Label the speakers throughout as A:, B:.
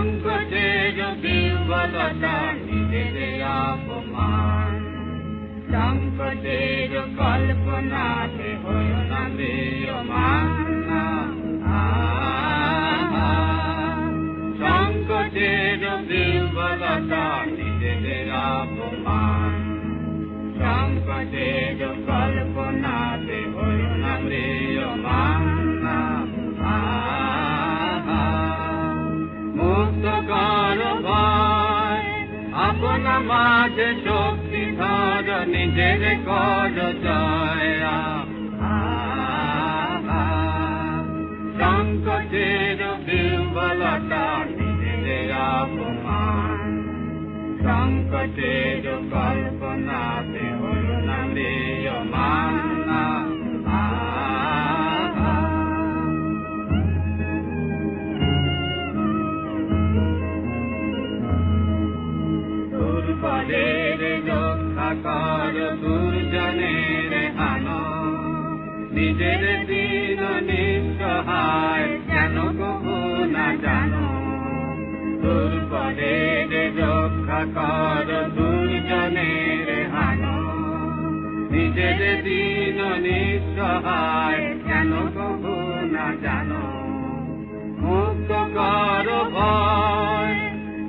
A: সংকটের বিহ্বলতা নিজেদের অপমান, সংকটের কল্পনাতে হইও না ম্রিয়মাণ। সংকটের বিহ্বলতা নিজেদের অপমান, সংকটের কল্পনাতে হইও না ম্রিয়মাণ। মুক্ত কর ভয়, আপনা মাঝে শক্তি ধর, নিজের কর জয়। সংকটের বিহ্বলতা নিজেদের অপমান, সংকটের কল্পনাতে হইও না ম্রিয়মাণ। দুর্বলের রক্ষা কর, দুর্জনের হান, নিজের দিন নিঃসহায় যেন কবু না জানো। দুর্বলের রক্ষা কর, দুর্জনের হান, নিজের দিন নিঃসহায় যেন কবু না জানো। মুক্ত কর ভয়,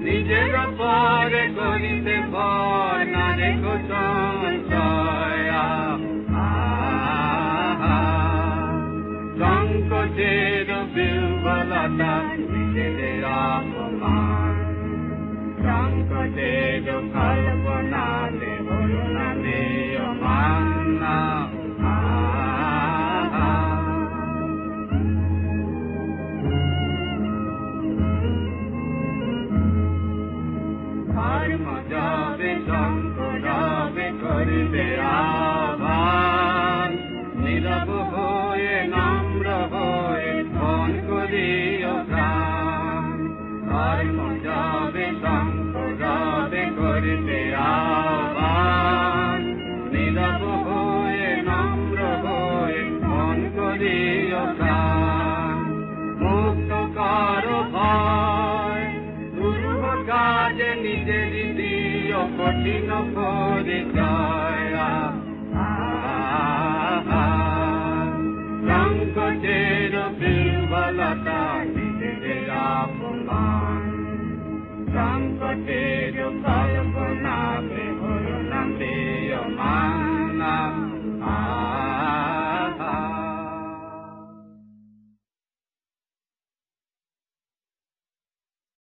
A: নিজের পরে করিতে ভয়, না রেখো সংশয়। সংকটের বিহ্বলতা নিজেদের অপমান, সংকটের কল্পনাতে হইও না ম্রিয়মাণ। ধর্ম যাবে সংকটবে করিবে আহ্বান, নীরব হয়ে নম্র হয়ে ফোন করিও প্রাণ। ধর্ম যাবে সংকটবে করিবে আহ্বান, নীরব হয়ে নম্র হয়ে ফোন করিও প্রাণ। মুক্ত কর ভয়, দুর্ভ কাজে নিজের দিও কঠিন পরিচয়। সংকটের বিহ্বলতা নিজেদের অপমান, সংকটের